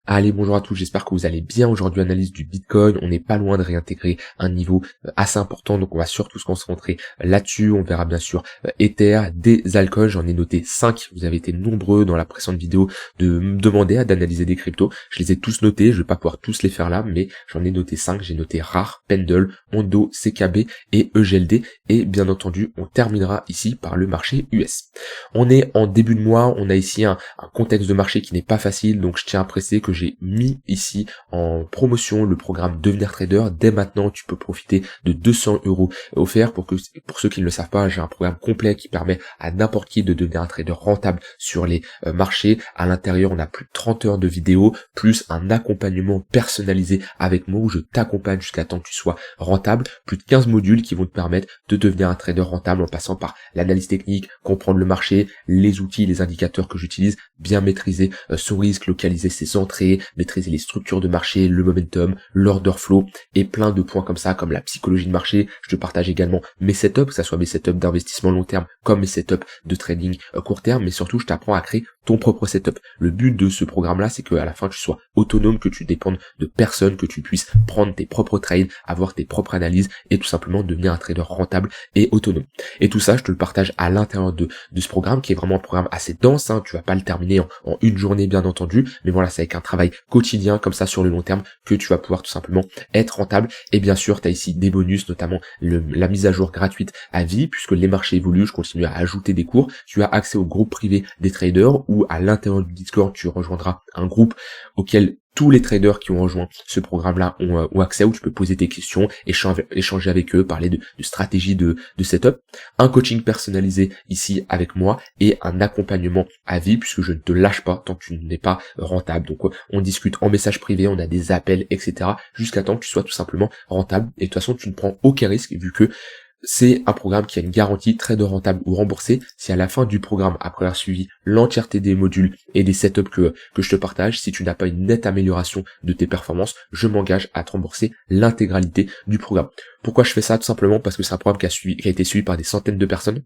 Allez, bonjour à tous, j'espère que vous allez bien. Aujourd'hui, analyse du Bitcoin, on n'est pas loin de réintégrer un niveau assez important, donc on va surtout se concentrer là-dessus. On verra bien sûr Ether, des altcoins, j'en ai noté 5, vous avez été nombreux dans la précédente vidéo de me demander d'analyser des cryptos. Je les ai tous notés, je vais pas pouvoir tous les faire là, mais j'en ai noté 5, j'ai noté RAR, Pendle, Ondo, CKB et EGLD, et bien entendu, on terminera ici par le marché US. On est en début de mois, on a ici un contexte de marché qui n'est pas facile, donc je tiens à préciser que j'ai mis ici en promotion le programme Devenir Trader. Dès maintenant, tu peux profiter de 200 € offerts. Pour ceux qui ne le savent pas, j'ai un programme complet qui permet à n'importe qui de devenir un trader rentable sur les marchés. À l'intérieur, on a plus de 30 heures de vidéos, plus un accompagnement personnalisé avec moi où je t'accompagne jusqu'à temps que tu sois rentable. Plus de 15 modules qui vont te permettre de devenir un trader rentable en passant par l'analyse technique, comprendre le marché, les outils, les indicateurs que j'utilise, bien maîtriser son risque, localiser ses entrées, maîtriser les structures de marché, le momentum, l'order flow et plein de points comme ça, comme la psychologie de marché. Je te partage également mes setups, que ça soit mes setups d'investissement long terme comme mes setups de trading court terme, mais surtout je t'apprends à créer ton propre setup. Le but de ce programme-là, c'est qu'à la fin tu sois autonome, que tu dépendes de personne, que tu puisses prendre tes propres trades, avoir tes propres analyses et tout simplement devenir un trader rentable et autonome. Et tout ça, je te le partage à l'intérieur de ce programme qui est vraiment un programme assez dense, hein. Tu vas pas le terminer en une journée bien entendu, mais voilà, c'est avec un travail quotidien comme ça sur le long terme que tu vas pouvoir tout simplement être rentable. Et bien sûr, tu as ici des bonus, notamment la mise à jour gratuite à vie, puisque les marchés évoluent, je continue à ajouter des cours. Tu as accès au groupe privé des traders où à l'intérieur du Discord, tu rejoindras un groupe auquel tous les traders qui ont rejoint ce programme-là ont accès, où tu peux poser tes questions, échanger avec eux, parler de stratégie de setup, un coaching personnalisé ici avec moi et un accompagnement à vie puisque je ne te lâche pas tant que tu n'es pas rentable. Donc on discute en message privé, on a des appels, etc. jusqu'à temps que tu sois tout simplement rentable. Et de toute façon, tu ne prends aucun risque vu que c'est un programme qui a une garantie trader rentable ou remboursé. Si à la fin du programme, après avoir suivi l'entièreté des modules et des setups que je te partage, si tu n'as pas une nette amélioration de tes performances, je m'engage à te rembourser l'intégralité du programme. Pourquoi je fais ça? Tout simplement parce que c'est un programme qui a été suivi par des centaines de personnes.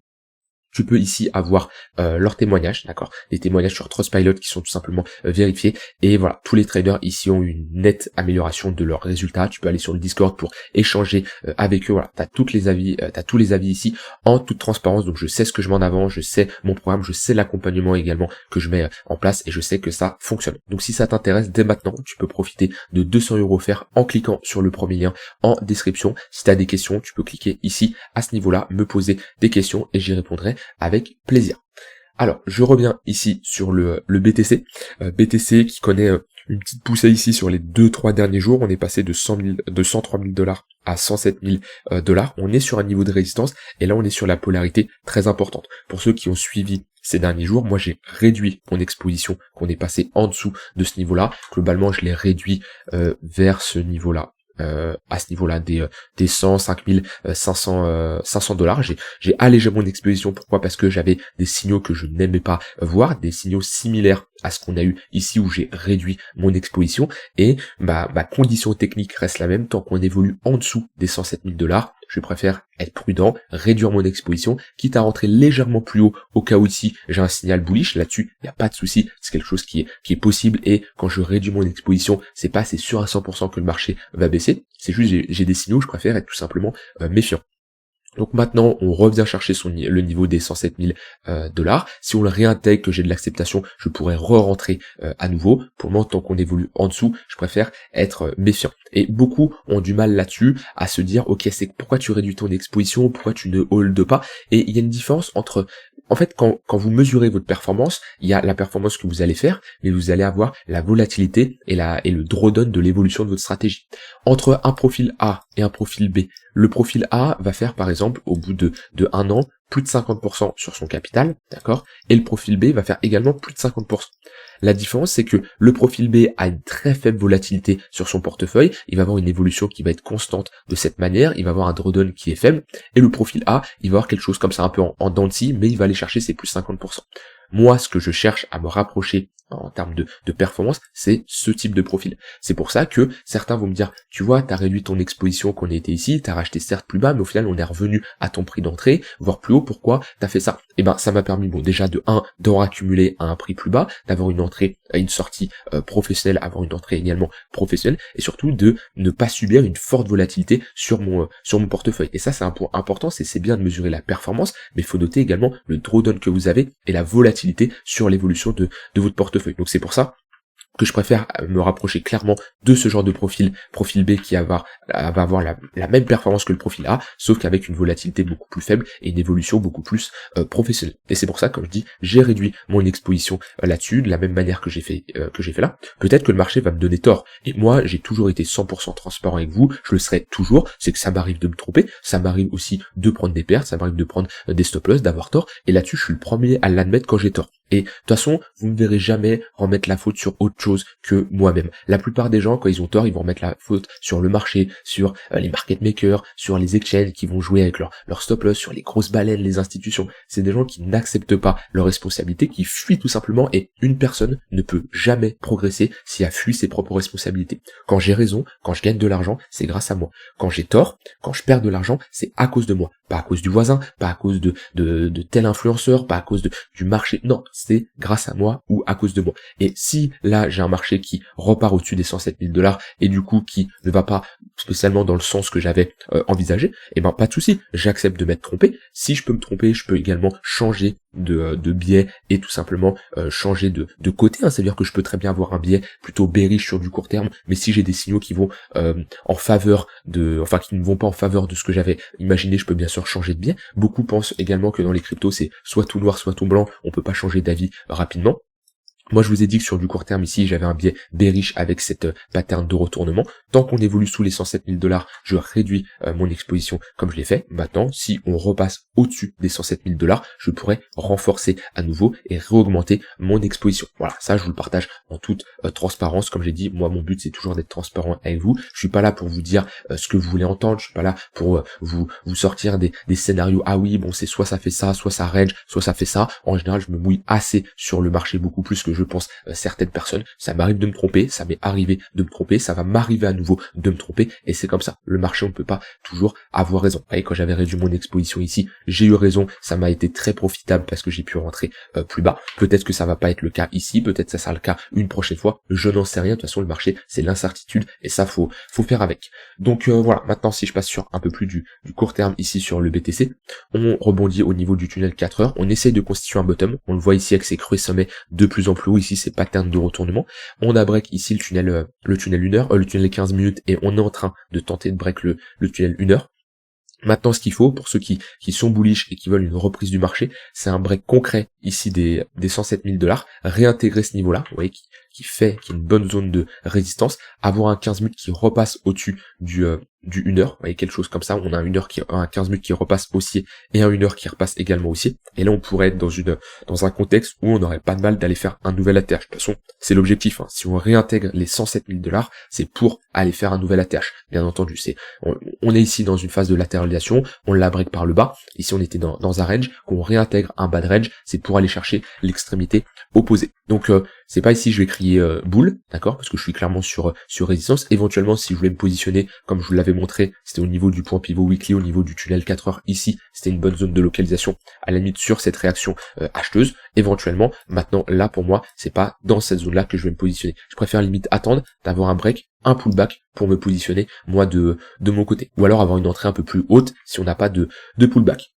Tu peux ici avoir leurs témoignages, d'accord, des témoignages sur Trustpilot qui sont tout simplement vérifiés, et voilà, tous les traders ici ont une nette amélioration de leurs résultats. Tu peux aller sur le Discord pour échanger avec eux. Voilà, t'as tous les avis ici en toute transparence. Donc je sais ce que je mets en avant, je sais mon programme, je sais l'accompagnement également que je mets en place et je sais que ça fonctionne. Donc si ça t'intéresse, dès maintenant, tu peux profiter de 200 € offerts en cliquant sur le premier lien en description. Si tu as des questions, tu peux cliquer ici à ce niveau-là, me poser des questions et j'y répondrai avec plaisir. Alors, je reviens ici sur le BTC. BTC qui connaît une petite poussée ici sur les 2-3 derniers jours. On est passé de 103 000 $ à 107 000 $. On est sur un niveau de résistance et là on est sur la polarité très importante. Pour ceux qui ont suivi ces derniers jours, moi j'ai réduit mon exposition, qu'on est passé en dessous de ce niveau-là. Globalement, je l'ai réduit vers ce niveau-là. À ce niveau-là des 105 500 $. J'ai allégé mon exposition. Pourquoi? Parce que j'avais des signaux que je n'aimais pas voir, des signaux similaires à ce qu'on a eu ici où j'ai réduit mon exposition, et ma condition technique reste la même. Tant qu'on évolue en dessous des 107 000 $, je préfère être prudent, réduire mon exposition, quitte à rentrer légèrement plus haut au cas où ici j'ai un signal bullish. Là-dessus, il n'y a pas de souci, c'est quelque chose qui est possible, et quand je réduis mon exposition, c'est sûr à 100% que le marché va baisser, c'est juste j'ai des signaux, je préfère être tout simplement méfiant. Donc maintenant, on revient chercher le niveau des 107 000 $. Si on le réintègre, que j'ai de l'acceptation, je pourrais re-rentrer à nouveau. Pour le moment, tant qu'on évolue en dessous, je préfère être méfiant. Et beaucoup ont du mal là-dessus à se dire, ok, c'est pourquoi tu réduis ton exposition, pourquoi tu ne holds pas. Et il y a une différence entre... En fait, quand vous mesurez votre performance, il y a la performance que vous allez faire, mais vous allez avoir la volatilité et le drawdown de l'évolution de votre stratégie. Entre un profil A et un profil B, le profil A va faire par exemple au bout de 1 an plus de 50% sur son capital, d'accord, et le profil B va faire également plus de 50%. La différence, c'est que le profil B a une très faible volatilité sur son portefeuille, il va avoir une évolution qui va être constante de cette manière, il va avoir un drawdown qui est faible, et le profil A, il va avoir quelque chose comme ça un peu en dents de scie, mais il va aller chercher ses plus 50%. Moi, ce que je cherche à me rapprocher en termes de performance, c'est ce type de profil. C'est pour ça que certains vont me dire, tu vois, t'as réduit ton exposition qu'on était ici, t'as racheté certes plus bas, mais au final on est revenu à ton prix d'entrée, voire plus haut, pourquoi t'as fait ça? Et ben ça m'a permis, bon déjà de 1, d'en accumuler à un prix plus bas, d'avoir une entrée, une sortie professionnelle, avoir une entrée également professionnelle, et surtout de ne pas subir une forte volatilité sur mon portefeuille. Et ça c'est un point important, c'est bien de mesurer la performance, mais il faut noter également le drawdown que vous avez et la volatilité sur l'évolution de votre portefeuille. Donc c'est pour ça que je préfère me rapprocher clairement de ce genre de profil B qui va avoir la même performance que le profil A, sauf qu'avec une volatilité beaucoup plus faible et une évolution beaucoup plus professionnelle. Et c'est pour ça, comme je dis, j'ai réduit mon exposition là-dessus, de la même manière que j'ai fait là. Peut-être que le marché va me donner tort. Et moi, j'ai toujours été 100% transparent avec vous, je le serai toujours, c'est que ça m'arrive de me tromper, ça m'arrive aussi de prendre des pertes, ça m'arrive de prendre des stop-loss, d'avoir tort, et là-dessus, je suis le premier à l'admettre quand j'ai tort. Et de toute façon, vous ne verrez jamais remettre la faute sur autre chose que moi-même. La plupart des gens, quand ils ont tort, ils vont remettre la faute sur le marché, sur les market makers, sur les exchanges qui vont jouer avec leur stop loss, sur les grosses baleines, les institutions. C'est des gens qui n'acceptent pas leurs responsabilités, qui fuient tout simplement, et une personne ne peut jamais progresser si elle fuit ses propres responsabilités. Quand j'ai raison, quand je gagne de l'argent, c'est grâce à moi. Quand j'ai tort, quand je perds de l'argent, c'est à cause de moi. Pas à cause du voisin, pas à cause de tel influenceur, pas à cause du marché. Non, c'est grâce à moi ou à cause de moi. Et si là j'ai un marché qui repart au-dessus des 107 000 $ et du coup qui ne va pas spécialement dans le sens que j'avais envisagé, et ben pas de souci, j'accepte de m'être trompé. Si je peux me tromper, je peux également changer de biais et tout simplement changer de côté, hein. C'est-à-dire que je peux très bien avoir un biais plutôt bearish sur du court terme, mais si j'ai des signaux qui vont en faveur qui ne vont pas en faveur de ce que j'avais imaginé, je peux bien sûr changer de biais. Beaucoup pensent également que dans les cryptos c'est soit tout noir soit tout blanc, on peut pas changer d'avis rapidement. Moi, je vous ai dit que sur du court terme ici, j'avais un biais bearish avec cette pattern de retournement. Tant qu'on évolue sous les 107 000 $, je réduis mon exposition comme je l'ai fait. Maintenant, si on repasse au-dessus des 107 000 $, je pourrais renforcer à nouveau et réaugmenter mon exposition. Voilà, ça, je vous le partage en toute transparence. Comme j'ai dit, moi, mon but, c'est toujours d'être transparent avec vous. Je suis pas là pour vous dire ce que vous voulez entendre. Je suis pas là pour vous sortir des scénarios. Ah oui, bon, c'est soit ça fait ça, soit ça range, soit ça fait ça. En général, je me mouille assez sur le marché, beaucoup plus que je pense certaines personnes. Ça m'arrive de me tromper, ça m'est arrivé de me tromper, ça va m'arriver à nouveau de me tromper, et c'est comme ça. Le marché, on ne peut pas toujours avoir raison. Vous voyez, quand j'avais réduit mon exposition ici, j'ai eu raison, ça m'a été très profitable parce que j'ai pu rentrer plus bas. Peut-être que ça va pas être le cas ici, peut-être que ça sera le cas une prochaine fois, je n'en sais rien. De toute façon, le marché, c'est l'incertitude, et ça, faut faire avec. Donc voilà, maintenant si je passe sur un peu plus du court terme ici sur le BTC, on rebondit au niveau du tunnel 4 heures, on essaye de constituer un bottom, on le voit ici avec ses creux et sommets de plus en plus haut, ici c'est pattern de retournement, on a break ici le tunnel 1 heure, le tunnel 15 minutes, et on est en train de tenter de break le tunnel 1 heure. Maintenant, ce qu'il faut, pour ceux qui sont bullish et qui veulent une reprise du marché, c'est un break concret ici des 107 000 $, réintégrer ce niveau-là, vous voyez, qui est une bonne zone de résistance, avoir un 15 minutes qui repasse au-dessus du 1 heure, vous voyez, quelque chose comme ça, on a un 15 minutes qui repasse haussier et un 1 heure qui repasse également haussier, et là on pourrait être dans un contexte où on n'aurait pas de mal d'aller faire un nouvel ATH. De toute façon, c'est l'objectif, hein. Si on réintègre les 107 000 $, c'est pour aller faire un nouvel ATH, bien entendu. On est ici dans une phase de latéralisation, on la break par le bas, ici on était dans un range, qu'on réintègre un bas de range, c'est pour aller chercher l'extrémité opposée. Donc c'est pas ici je vais crier boule, d'accord, parce que je suis clairement sur résistance. Éventuellement, si je voulais me positionner comme je vous l'avais montré, c'était au niveau du point pivot weekly, au niveau du tunnel 4 heures ici, c'était une bonne zone de localisation à la limite sur cette réaction acheteuse. Éventuellement, maintenant là pour moi, c'est pas dans cette zone là que je vais me positionner. Je préfère limite attendre d'avoir un break, un pullback pour me positionner moi de mon côté, ou alors avoir une entrée un peu plus haute si on n'a pas de pullback.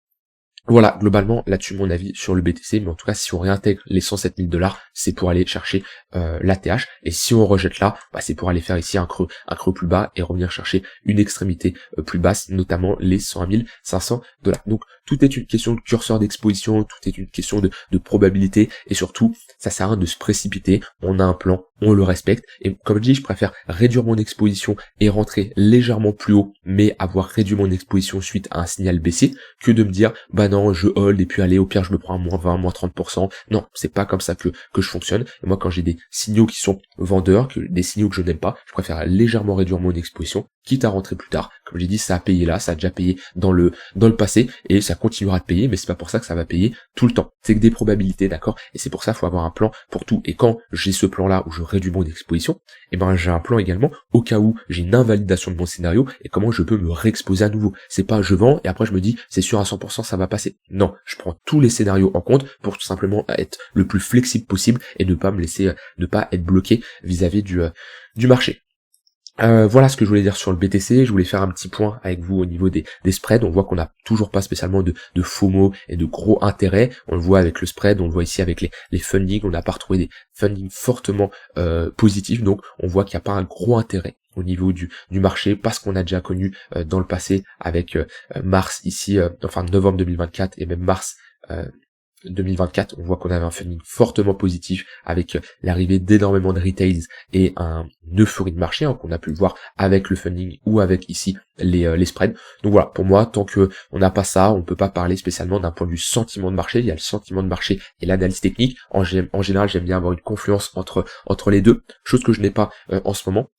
Voilà, globalement, là-dessus mon avis sur le BTC, mais en tout cas, si on réintègre les 107 000 $, c'est pour aller chercher l'ATH, et si on rejette là, c'est pour aller faire ici un creux plus bas et revenir chercher une extrémité plus basse, notamment les 101 500 $. Donc, tout est une question de curseur d'exposition, tout est une question de probabilité, et surtout, ça sert à rien de se précipiter, on a un plan, on le respecte, et comme je dis, je préfère réduire mon exposition et rentrer légèrement plus haut, mais avoir réduit mon exposition suite à un signal baissier, que de me dire, non, je hold, et puis allez, au pire, je me prends un moins 20, moins 30%. Non, c'est pas comme ça que je fonctionne. Et moi, quand j'ai des signaux qui sont vendeurs, des signaux que je n'aime pas, je préfère légèrement réduire mon exposition quitte à rentrer plus tard. Comme j'ai dit, ça a payé là, ça a déjà payé dans le passé, et ça continuera de payer, mais c'est pas pour ça que ça va payer tout le temps. C'est que des probabilités, d'accord? Et c'est pour ça qu'il faut avoir un plan pour tout. Et quand j'ai ce plan-là où je réduis mon exposition, et ben j'ai un plan également au cas où j'ai une invalidation de mon scénario et comment je peux me réexposer à nouveau. C'est pas je vends et après je me dis c'est sûr à 100% ça va passer. Non, je prends tous les scénarios en compte pour tout simplement être le plus flexible possible et ne pas me laisser, ne pas être bloqué vis-à-vis du marché. Voilà ce que je voulais dire sur le BTC. Je voulais faire un petit point avec vous au niveau des spreads. On voit qu'on n'a toujours pas spécialement de FOMO et de gros intérêts. On le voit avec le spread, on le voit ici avec les fundings. On n'a pas retrouvé des fundings fortement positifs, donc on voit qu'il n'y a pas un gros intérêt au niveau du marché, parce qu'on a déjà connu dans le passé avec mars ici, enfin novembre 2024 et même mars 2024, on voit qu'on avait un funding fortement positif avec l'arrivée d'énormément de retails et une euphorie de marché, hein, qu'on a pu le voir avec le funding ou avec ici les spreads. Donc voilà, pour moi, tant que on n'a pas ça, on peut pas parler spécialement d'un point de vue sentiment de marché. Il y a le sentiment de marché et l'analyse technique. En général, j'aime bien avoir une confluence entre les deux, chose que je n'ai pas en ce moment.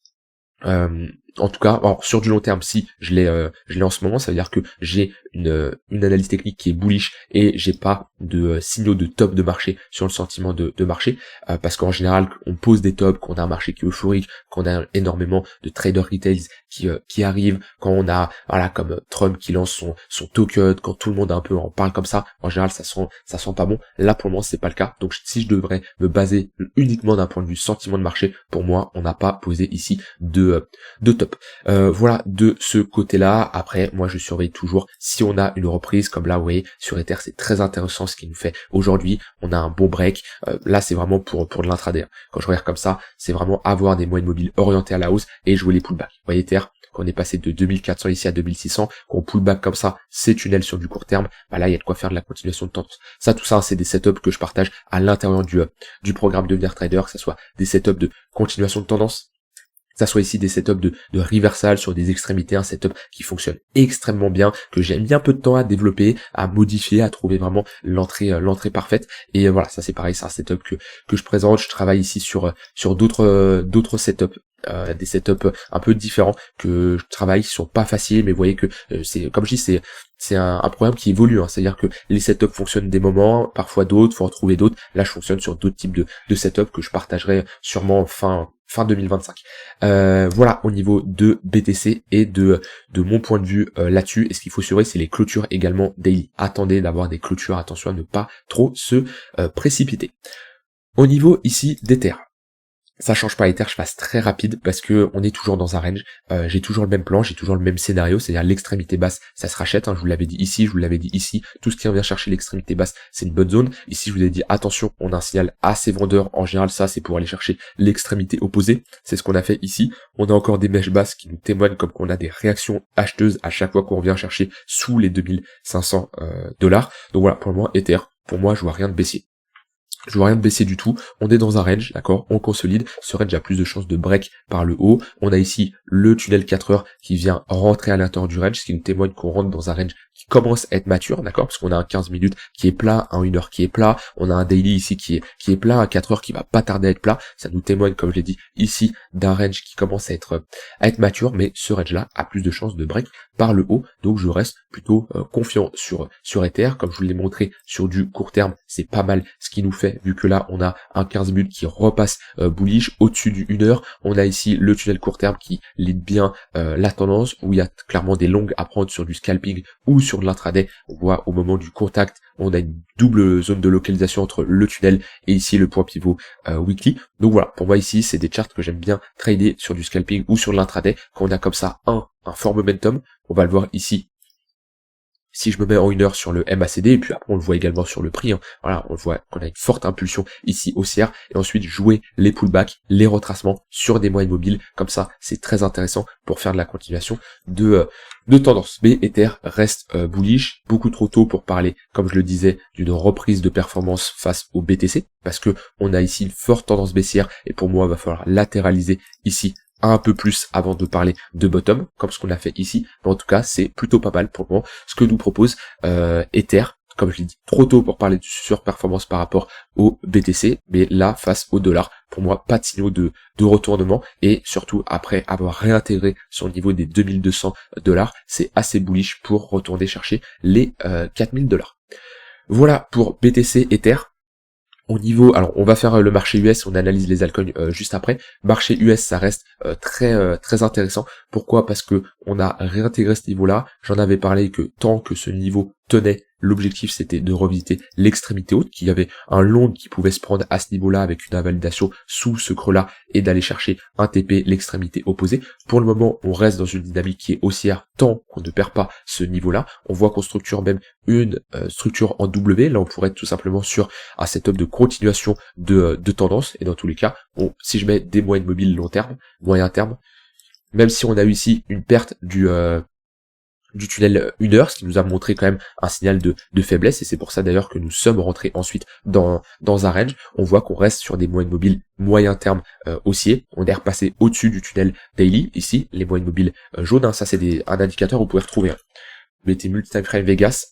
En tout cas, alors, sur du long terme, si je l'ai en ce moment, ça veut dire que j'ai une analyse technique qui est bullish et j'ai pas de signaux de top de marché sur le sentiment de marché, parce qu'en général, on pose des tops, qu'on a un marché qui est euphorique, qu'on a énormément de traders retails qui arrivent, quand on a, voilà, comme Trump qui lance son token, quand tout le monde un peu en parle comme ça, en général, ça sent pas bon. Là, pour le moment, c'est pas le cas. Donc, si je devrais me baser uniquement d'un point de vue sentiment de marché, pour moi, on n'a pas posé ici de top. Voilà, de ce côté-là. Après, moi je surveille toujours si on a une reprise, comme là, vous voyez, sur Ether, c'est très intéressant ce qu'il nous fait aujourd'hui. On a un bon break. Là, c'est vraiment pour de l'intraday. Quand je regarde comme ça, c'est vraiment avoir des moyennes mobiles orientées à la hausse et jouer les pullbacks. Vous voyez, Ether, quand on est passé de 2400 ici à 2600, qu'on pullback comme ça, ces tunnels sur du court terme, bah là, il y a de quoi faire de la continuation de tendance. Ça, tout ça, c'est des setups que je partage à l'intérieur du programme Devenir Trader, que ce soit des setups de continuation de tendance, que ça soit ici des setups de reversal sur des extrémités, un setup qui fonctionne extrêmement bien, que j'ai mis un peu de temps à développer, à modifier, à trouver vraiment l'entrée parfaite. Et voilà, ça c'est pareil, c'est un setup que je présente. Je travaille ici sur d'autres setups. Des setups un peu différents que je travaille, qui sont pas faciles, mais vous voyez que c'est, comme je dis, c'est un programme qui évolue, hein. C'est-à-dire que les setups fonctionnent des moments, parfois d'autres, faut en trouver d'autres. Là, je fonctionne sur d'autres types de setups que je partagerai sûrement fin 2025. Voilà au niveau de BTC et de mon point de vue là-dessus. Et ce qu'il faut surveiller, c'est les clôtures également daily. Attendez d'avoir des clôtures, attention à ne pas trop se précipiter. Au niveau ici d'Ether, ça change pas. Ether, je passe très rapide parce que on est toujours dans un range. J'ai toujours le même plan, j'ai toujours le même scénario, c'est-à-dire l'extrémité basse, ça se rachète, hein, je vous l'avais dit ici, je vous l'avais dit ici, tout ce qui revient chercher l'extrémité basse, c'est une bonne zone. Ici, je vous ai dit attention, on a un signal assez vendeur. En général, ça, c'est pour aller chercher l'extrémité opposée. C'est ce qu'on a fait ici. On a encore des mèches basses qui nous témoignent comme qu'on a des réactions acheteuses à chaque fois qu'on revient chercher sous les 2500 $. Donc voilà, pour le moment, Ether, pour moi, je vois rien de baissier. Je vois rien de baisser du tout, on est dans un range, d'accord, on consolide, ce range a plus de chances de break par le haut, on a ici le tunnel 4 heures qui vient rentrer à l'intérieur du range, ce qui nous témoigne qu'on rentre dans un range qui commence à être mature, d'accord, parce qu'on a un 15 minutes qui est plat, un 1 heure qui est plat, on a un daily ici qui est plat, un 4 heures qui va pas tarder à être plat, ça nous témoigne, comme je l'ai dit, ici, d'un range qui commence à être mature, mais ce range-là a plus de chances de break par le haut, donc je reste plutôt confiant sur Ether, comme je vous l'ai montré sur du court terme, c'est pas mal ce qui nous fait, vu que là on a un 15 minutes qui repasse bullish au-dessus du 1 heure, on a ici le tunnel court terme qui lead bien la tendance, où il y a clairement des longues à prendre sur du scalping ou sur de l'intraday. On voit au moment du contact, on a une double zone de localisation entre le tunnel et ici le point pivot weekly. Donc voilà, pour moi ici c'est des charts que j'aime bien trader sur du scalping ou sur de l'intraday, quand on a comme ça un fort momentum. On va le voir ici si je me mets en 1 heure sur le MACD, et puis après on le voit également sur le prix, hein. Voilà, on voit qu'on a une forte impulsion ici haussière, et ensuite jouer les pullbacks, les retracements sur des moyennes mobiles, comme ça c'est très intéressant pour faire de la continuation de tendance. Mais Ether reste bullish, beaucoup trop tôt pour parler, comme je le disais, d'une reprise de performance face au BTC, parce que on a ici une forte tendance baissière, et pour moi il va falloir latéraliser ici un peu plus avant de parler de bottom, comme ce qu'on a fait ici. Mais en tout cas, c'est plutôt pas mal pour le moment ce que nous propose Ether. comme je l'ai dit, trop tôt pour parler de surperformance par rapport au BTC, mais là, face au dollar, pour moi, pas de signaux de retournement, et surtout, après avoir réintégré sur le niveau des 2200 $, c'est assez bullish pour retourner chercher les 4000 $. Voilà pour BTC Ether. Au niveau, alors on va faire le marché US, on analyse les altcoins juste après. Marché US, ça reste très intéressant. Pourquoi? Parce que on a réintégré ce niveau-là. J'en avais parlé que tant que ce niveau tenait, l'objectif c'était de revisiter l'extrémité haute, qu'il y avait un long qui pouvait se prendre à ce niveau-là avec une invalidation sous ce creux-là et d'aller chercher un TP, l'extrémité opposée. Pour le moment, on reste dans une dynamique qui est haussière tant qu'on ne perd pas ce niveau-là. On voit qu'on structure même une structure en W. Là, on pourrait être tout simplement sur un setup de continuation de tendance. Et dans tous les cas, si je mets des moyennes mobiles moyen terme, même si on a eu ici une perte du tunnel 1 heure, ce qui nous a montré quand même un signal de faiblesse, et c'est pour ça d'ailleurs que nous sommes rentrés ensuite dans un range. On voit qu'on reste sur des moyennes mobiles moyen terme haussiers. On est repassé au-dessus du tunnel daily, ici, les moyennes mobiles jaunes, ça c'est un indicateur que vous pouvez retrouver. Mettez Multi-Time Frame Vegas,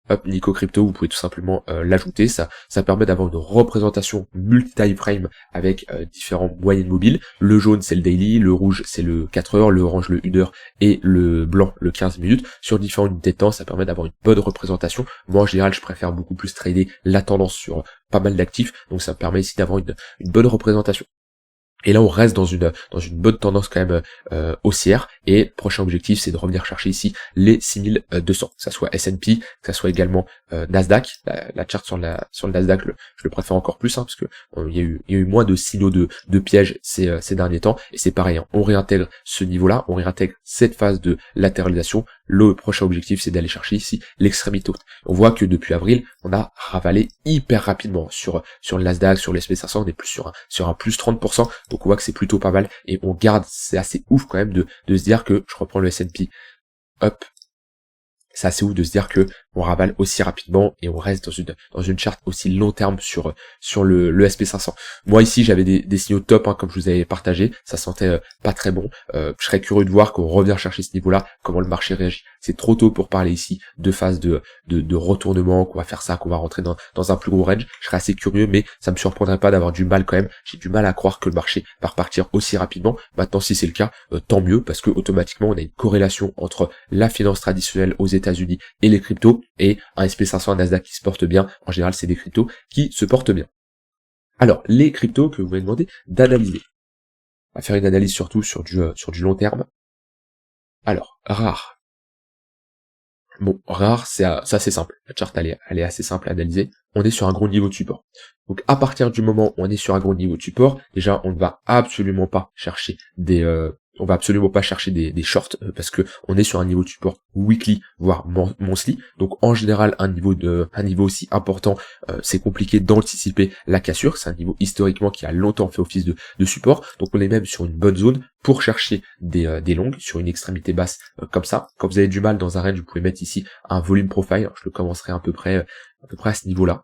hop, Nico Crypto, vous pouvez tout simplement l'ajouter, ça permet d'avoir une représentation multi-time frame avec différents moyennes mobiles. Le jaune c'est le daily, le rouge c'est le 4 heures, le orange le 1 heure et le blanc le 15 minutes. Sur différentes unités de temps, ça permet d'avoir une bonne représentation. Moi en général, je préfère beaucoup plus trader la tendance sur pas mal d'actifs, donc ça me permet ici d'avoir une bonne représentation. Et là, on reste dans une bonne tendance quand même haussière. Et le prochain objectif, c'est de revenir chercher ici les 6200, que ça soit S&P, que ça soit également Nasdaq. La charte sur le Nasdaq, je le préfère encore plus, parce que il y a eu moins de signaux de piège ces derniers temps. Et c'est pareil, on réintègre ce niveau-là, on réintègre cette phase de latéralisation. Le prochain objectif, c'est d'aller chercher ici l'extrémité haute. On voit que depuis avril, on a ravalé hyper rapidement sur le Nasdaq, sur l'SP500, on est plus sur un plus 30%. Donc on voit que c'est plutôt pas mal, et on garde, c'est assez ouf quand même de se dire que, je reprends le S&P, hop, c'est assez ouf de se dire que on ravale aussi rapidement et on reste dans une charte aussi long terme sur le SP500. Moi ici j'avais des signaux top, comme je vous avais partagé, ça sentait pas très bon. Je serais curieux de voir qu'on revient chercher ce niveau-là, comment le marché réagit. C'est trop tôt pour parler ici de phase de retournement, qu'on va faire ça, qu'on va rentrer dans un plus gros range. Je serais assez curieux, mais ça me surprendrait pas d'avoir du mal quand même. J'ai du mal à croire que le marché va repartir aussi rapidement. Maintenant, si c'est le cas, tant mieux, parce que automatiquement on a une corrélation entre la finance traditionnelle aux États-Unis et les cryptos, et un SP500, un Nasdaq qui se porte bien. En général, c'est des cryptos qui se portent bien. Alors, les cryptos que vous m'avez demandé d'analyser. On va faire une analyse surtout sur du long terme. Alors, rare. Bon, rare, c'est assez simple. La charte, elle est assez simple à analyser. On est sur un gros niveau de support. Donc, à partir du moment où on est sur un gros niveau de support, déjà, on ne va absolument pas chercher des shorts, parce que on est sur un niveau de support weekly, voire monthly. Donc en général, un niveau aussi important, c'est compliqué d'anticiper la cassure. C'est un niveau historiquement qui a longtemps fait office de support. Donc on est même sur une bonne zone pour chercher des longues sur une extrémité basse comme ça. Quand vous avez du mal dans un range, vous pouvez mettre ici un volume profile. Je le commencerai à peu près à ce niveau-là.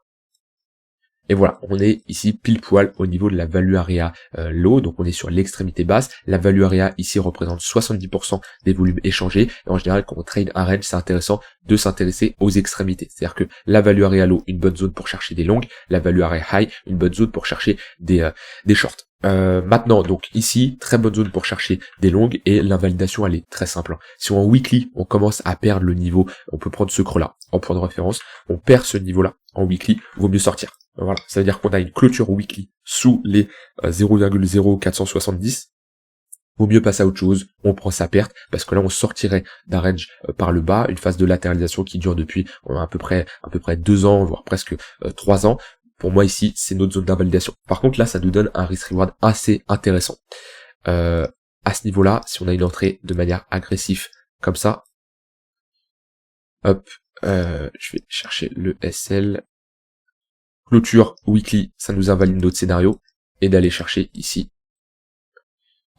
Et voilà, on est ici pile poil au niveau de la value area low, donc on est sur l'extrémité basse. La value area ici représente 70% des volumes échangés. Et en général, quand on trade un range, c'est intéressant de s'intéresser aux extrémités. C'est-à-dire que la value area low, une bonne zone pour chercher des longues, la value area high, une bonne zone pour chercher des shorts. Maintenant, donc ici, très bonne zone pour chercher des longues, et l'invalidation elle est très simple. Si en weekly, on commence à perdre le niveau, on peut prendre ce creux là en point de référence, on perd ce niveau là en weekly, vaut mieux sortir. Voilà, ça veut dire qu'on a une clôture weekly sous les 0,0470. Vaut mieux passer à autre chose, on prend sa perte, parce que là on sortirait d'un range par le bas, une phase de latéralisation qui dure depuis à peu près 2 ans, voire presque 3 ans. Pour moi ici, c'est notre zone d'invalidation. Par contre là, ça nous donne un risk-reward assez intéressant. À ce niveau-là, si on a une entrée de manière agressive comme ça, hop, je vais chercher le SL, clôture weekly, ça nous invalide notre scénario, et d'aller chercher ici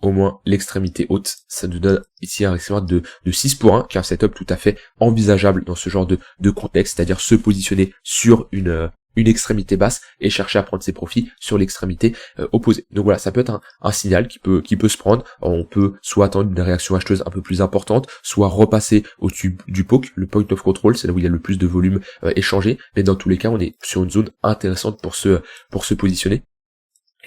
au moins l'extrémité haute, ça nous donne ici un risk-reward de 6 pour 1, qui est un setup tout à fait envisageable dans ce genre de contexte, c'est-à-dire se positionner sur une une extrémité basse et chercher à prendre ses profits sur l'extrémité opposée. Donc voilà, ça peut être un signal qui peut se prendre. On peut soit attendre une réaction acheteuse un peu plus importante, soit repasser au-dessus du POC, le point of control, c'est là où il y a le plus de volume échangé, mais dans tous les cas, on est sur une zone intéressante pour se positionner.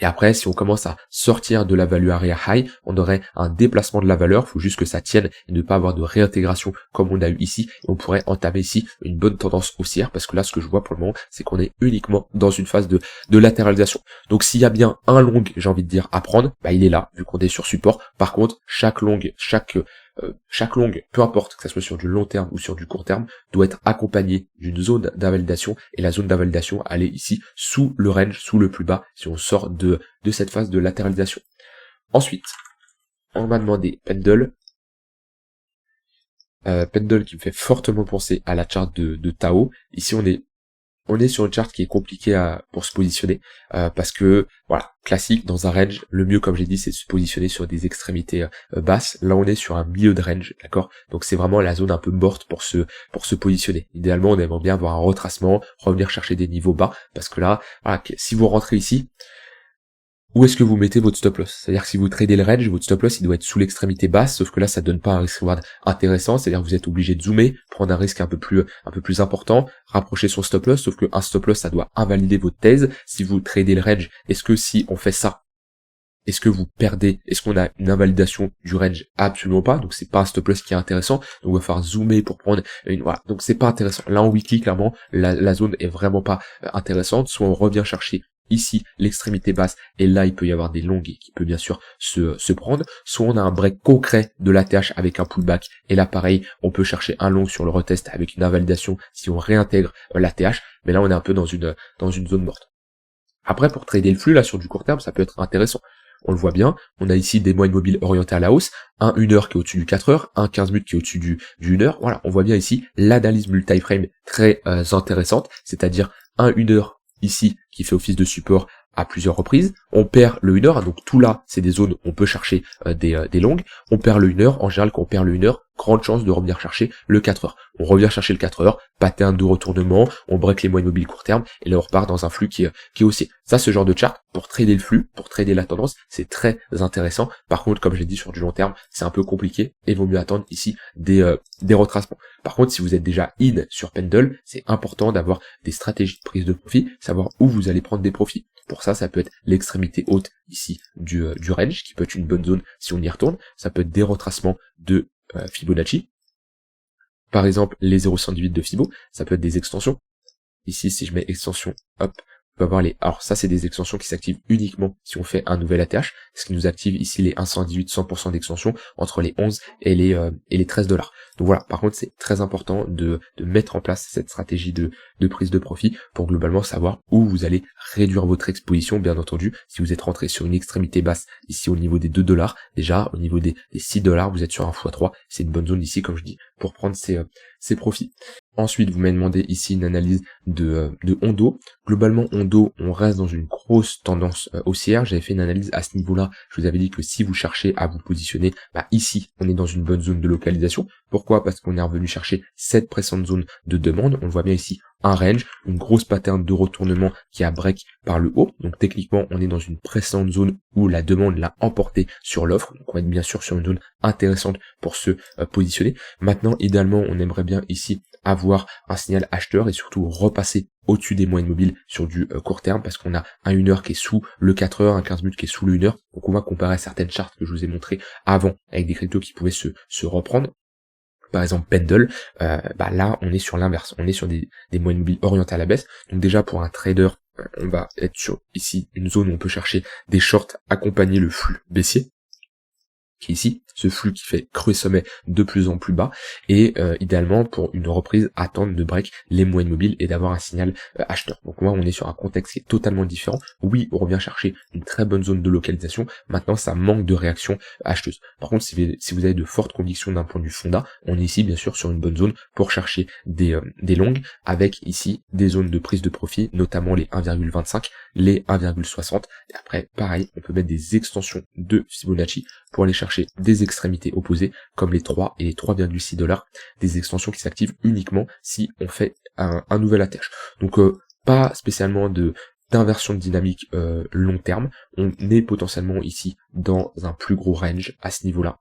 Et après, si on commence à sortir de la value area high, on aurait un déplacement de la valeur, il faut juste que ça tienne et ne pas avoir de réintégration comme on a eu ici. Et on pourrait entamer ici une bonne tendance haussière, parce que là, ce que je vois pour le moment, c'est qu'on est uniquement dans une phase de latéralisation. Donc s'il y a bien un long, j'ai envie de dire, à prendre, bah il est là, vu qu'on est sur support. Par contre, chaque long, peu importe que ça soit sur du long terme ou sur du court terme, doit être accompagné d'une zone d'invalidation, et la zone d'invalidation, elle est ici sous le range, sous le plus bas, si on sort de cette phase de latéralisation. Ensuite, on m'a demandé Pendle. Pendle qui me fait fortement penser à la charte de Tao. Ici, on est sur une charte qui est compliquée pour se positionner, parce que, voilà, classique, dans un range, le mieux, comme j'ai dit, c'est de se positionner sur des extrémités basses. Là, on est sur un milieu de range, d'accord? Donc c'est vraiment la zone un peu morte pour se positionner. Idéalement, on aimerait bien avoir un retracement, revenir chercher des niveaux bas, parce que là, voilà, si vous rentrez ici, où est-ce que vous mettez votre stop loss? C'est-à-dire que si vous tradez le range, votre stop loss il doit être sous l'extrémité basse, sauf que là ça donne pas un risk reward intéressant, c'est-à-dire que vous êtes obligé de zoomer, prendre un risque un peu plus important, rapprocher son stop loss, sauf qu'un stop loss ça doit invalider votre thèse. Si vous tradez le range, est-ce que si on fait ça, est-ce que vous perdez? Est-ce qu'on a une invalidation du range? Absolument pas, donc c'est pas un stop loss qui est intéressant, donc on va falloir zoomer pour prendre une, voilà, donc c'est pas intéressant. Là en weekly, clairement, la zone est vraiment pas intéressante, soit on revient chercher ici l'extrémité basse, et là il peut y avoir des longues qui peut bien sûr se prendre, soit on a un break concret de l'ATH avec un pullback, et là pareil, on peut chercher un long sur le retest avec une invalidation si on réintègre l'ATH, mais là on est un peu dans une zone morte. Après, pour trader le flux, là sur du court terme, ça peut être intéressant. On le voit bien, on a ici des moyennes mobiles orientées à la hausse, un 1 heure qui est au-dessus du 4 heures, un 15 minutes qui est au-dessus du 1 heure, voilà, on voit bien ici l'analyse multi-frame très intéressante, c'est-à-dire un 1 heure ici qui fait office de support à plusieurs reprises, on perd le 1 heure, donc tout là c'est des zones où on peut chercher des longues, on perd le 1 heure, en général quand on perd le 1 heure, grande chance de revenir chercher le 4 heures. On revient chercher le 4 heures, pattern de retournement, on break les moyennes mobiles court terme, et là on repart dans un flux qui est haussier. Ça, ce genre de chart, pour trader le flux, pour trader la tendance, c'est très intéressant. Par contre, comme j'ai dit, sur du long terme, c'est un peu compliqué, et il vaut mieux attendre ici des retracements. Par contre, si vous êtes déjà in sur Pendle, c'est important d'avoir des stratégies de prise de profit, savoir où vous allez prendre des profits. Pour ça, ça peut être l'extrémité haute ici du range, qui peut être une bonne zone si on y retourne. Ça peut être des retracements de Fibonacci. Par exemple, les 0,118 de Fibo, ça peut être des extensions. Ici, si je mets extension, hop, on peut avoir alors ça c'est des extensions qui s'activent uniquement si on fait un nouvel ATH, ce qui nous active ici les 118 100% d'extension entre les 11 et les 13 $. Donc voilà, par contre c'est très important de mettre en place cette stratégie de prise de profit pour globalement savoir où vous allez réduire votre exposition. Bien entendu, si vous êtes rentré sur une extrémité basse ici au niveau des 2 $, déjà au niveau des 6 $, vous êtes sur un x3, c'est une bonne zone ici comme je dis pour prendre ces profits. Ensuite, vous m'avez demandé ici une analyse de Ondo. Globalement, Ondo, on reste dans une grosse tendance haussière. J'avais fait une analyse à ce niveau-là. Je vous avais dit que si vous cherchez à vous positionner, bah ici, on est dans une bonne zone de localisation. Pourquoi? Parce qu'on est revenu chercher cette précédente zone de demande. On le voit bien ici, un range, une grosse pattern de retournement qui a break par le haut. Donc techniquement, on est dans une précédente zone où la demande l'a emporté sur l'offre. Donc on va être bien sûr sur une zone intéressante pour se positionner. Maintenant, idéalement, on aimerait bien ici avoir un signal acheteur et surtout repasser au-dessus des moyennes mobiles sur du court terme, parce qu'on a un 1 heure qui est sous le 4 heures, un 15 minutes qui est sous le 1 heure. Donc on va comparer à certaines chartes que je vous ai montrées avant avec des cryptos qui pouvaient se reprendre. Par exemple Pendle, là on est sur l'inverse, on est sur des moyennes mobiles orientées à la baisse. Donc déjà pour un trader, on va être sur ici une zone où on peut chercher des shorts, accompagner le flux baissier, qui est ici, ce flux qui fait creux sommet de plus en plus bas, et idéalement pour une reprise attendre de break les moyennes mobiles et d'avoir un signal acheteur. Donc moi on est sur un contexte qui est totalement différent. Oui, on revient chercher une très bonne zone de localisation, maintenant ça manque de réaction acheteuse. Par contre, si vous avez de fortes convictions d'un point de vue fondat, on est ici bien sûr sur une bonne zone pour chercher des longues, avec ici des zones de prise de profit, notamment les 1,25, les 1,60, et après pareil, on peut mettre des extensions de Fibonacci pour aller chercher des extrémités opposées comme les 3 et les 3,6 $, des extensions qui s'activent uniquement si on fait un nouvel ATH. Donc pas spécialement d'inversion de dynamique long terme. On est potentiellement ici dans un plus gros range à ce niveau-là.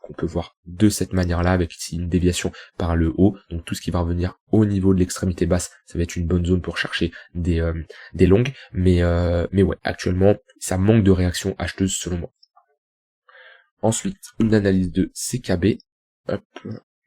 Qu'on peut voir de cette manière-là, avec ici une déviation par le haut. Donc tout ce qui va revenir au niveau de l'extrémité basse, ça va être une bonne zone pour chercher des longues. Mais ouais, actuellement, ça manque de réaction acheteuse selon moi. Ensuite, une analyse de CKB. Hop,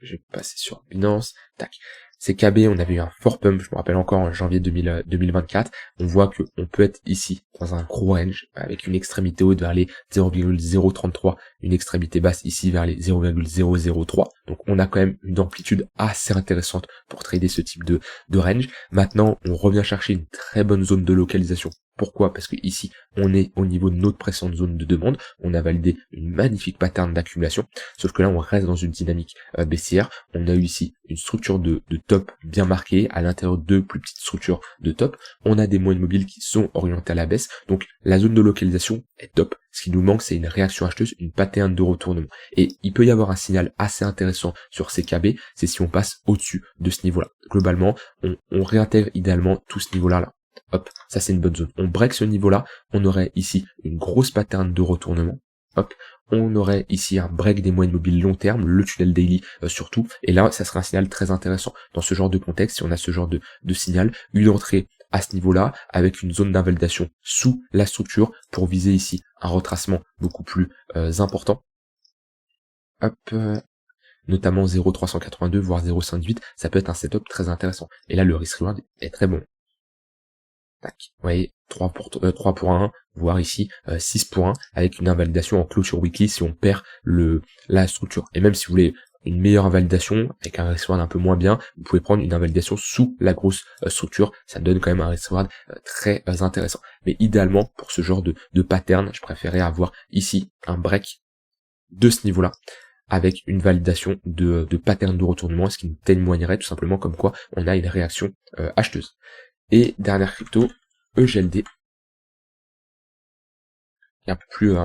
je vais passer sur Binance. Tac. CKB, on avait eu un fort pump, je me rappelle encore en janvier 2024. On voit qu'on peut être ici dans un gros range avec une extrémité haute vers les 0,033, une extrémité basse ici vers les 0,003. Donc on a quand même une amplitude assez intéressante pour trader ce type de range. Maintenant, on revient chercher une très bonne zone de localisation. Pourquoi? Parce que ici, on est au niveau de notre précédente zone de demande. On a validé une magnifique pattern d'accumulation. Sauf que là, on reste dans une dynamique baissière. On a eu ici une structure de top bien marquée. À l'intérieur de deux plus petites structures de top, on a des moyennes mobiles qui sont orientées à la baisse. Donc, la zone de localisation est top. Ce qui nous manque, c'est une réaction acheteuse, une pattern de retournement. Et il peut y avoir un signal assez intéressant sur CKB, c'est si on passe au-dessus de ce niveau-là. Globalement, on réintègre idéalement tout ce niveau-là. Hop, ça c'est une bonne zone. On break ce niveau-là, on aurait ici une grosse pattern de retournement. Hop, on aurait ici un break des moyennes mobiles long terme, le tunnel daily surtout, et là ça serait un signal très intéressant. Dans ce genre de contexte, si on a ce genre de signal, une entrée à ce niveau-là, avec une zone d'invalidation sous la structure, pour viser ici un retracement beaucoup plus important. Hop, notamment 0,382 voire 0,58, ça peut être un setup très intéressant. Et là le risk reward est très bon. Tac. Vous voyez, 3 pour 1, voire ici 6 pour 1, avec une invalidation en clôture weekly si on perd la structure. Et même si vous voulez une meilleure invalidation, avec un risk reward un peu moins bien, vous pouvez prendre une invalidation sous la grosse structure, ça donne quand même un risk reward très intéressant. Mais idéalement, pour ce genre de pattern, je préférais avoir ici un break de ce niveau-là, avec une validation de pattern de retournement, ce qui nous témoignerait tout simplement comme quoi on a une réaction acheteuse. Et dernière crypto, EGLD. Et un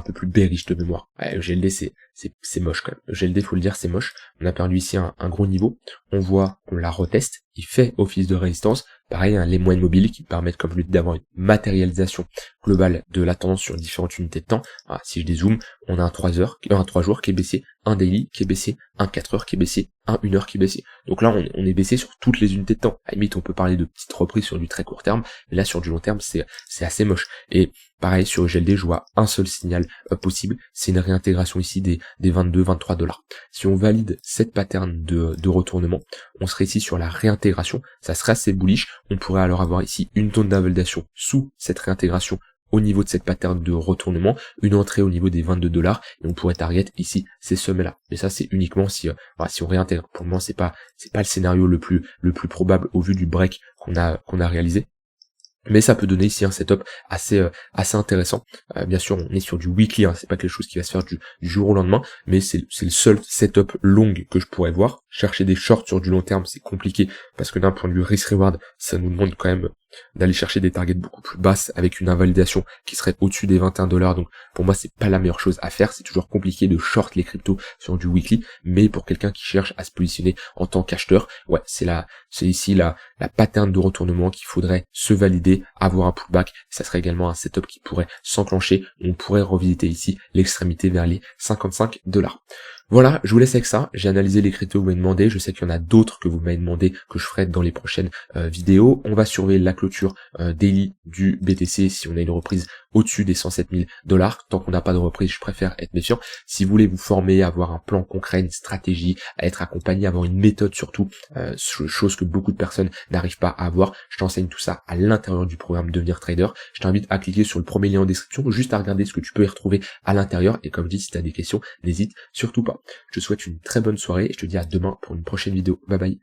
peu plus bearish de mémoire. Ouais, EGLD c'est moche quand même. EGLD, faut le dire, c'est moche. On a perdu ici un gros niveau. On voit qu'on la reteste. Il fait office de résistance. Pareil, hein, les moyennes mobiles qui permettent, comme je l'ai dit, d'avoir une matérialisation globale de la tendance sur différentes unités de temps. Alors, si je dézoome, on a un 3 jours qui est baissier, un daily qui est baissier, un 4 heures qui est baissier, un 1 heure qui est baissier. Donc là, on est baissé sur toutes les unités de temps. À la limite, on peut parler de petites reprises sur du très court terme, mais là, sur du long terme, c'est assez moche. Et pareil, sur EGLD, je vois un seul signal possible, c'est une réintégration ici des 22-23 $. Si on valide cette pattern de retournement, on serait ici sur la réintégration, ça serait assez bullish. On pourrait alors avoir ici une zone d'invalidation sous cette réintégration au niveau de cette pattern de retournement, une entrée au niveau des 22 $, et on pourrait target ici ces sommets-là. Mais ça, c'est uniquement si on réintègre. Pour le moment, c'est pas le scénario le plus probable au vu du break qu'on a réalisé. Mais ça peut donner ici un setup assez intéressant. Bien sûr, on est sur du weekly, hein, c'est pas quelque chose qui va se faire du jour au lendemain, mais c'est le seul setup long que je pourrais voir. Chercher des shorts sur du long terme, c'est compliqué, parce que d'un point de vue risk-reward, ça nous demande quand même d'aller chercher des targets beaucoup plus basses avec une invalidation qui serait au-dessus des 21 $. Donc pour moi, c'est pas la meilleure chose à faire. C'est toujours compliqué de short les cryptos sur du weekly, mais pour quelqu'un qui cherche à se positionner en tant qu'acheteur, ouais, c'est ici la pattern de retournement qu'il faudrait se valider, avoir un pullback. Ça serait également un setup qui pourrait s'enclencher. On pourrait revisiter ici l'extrémité vers les 55 $. Voilà, je vous laisse avec ça. J'ai analysé les cryptos que vous m'avez demandé. Je sais qu'il y en a d'autres que vous m'avez demandé que je ferai dans les prochaines vidéos. On va surveiller la clôture daily du BTC si on a une reprise au-dessus des 107 000 $. Tant qu'on n'a pas de reprise, je préfère être méfiant. Si vous voulez vous former, avoir un plan concret, une stratégie, à être accompagné, avoir une méthode surtout, chose que beaucoup de personnes n'arrivent pas à avoir, je t'enseigne tout ça à l'intérieur du programme Devenir Trader. Je t'invite à cliquer sur le premier lien en description, juste à regarder ce que tu peux y retrouver à l'intérieur. Et comme je dis, si tu as des questions, n'hésite surtout pas. Je te souhaite une très bonne soirée et je te dis à demain pour une prochaine vidéo. Bye bye.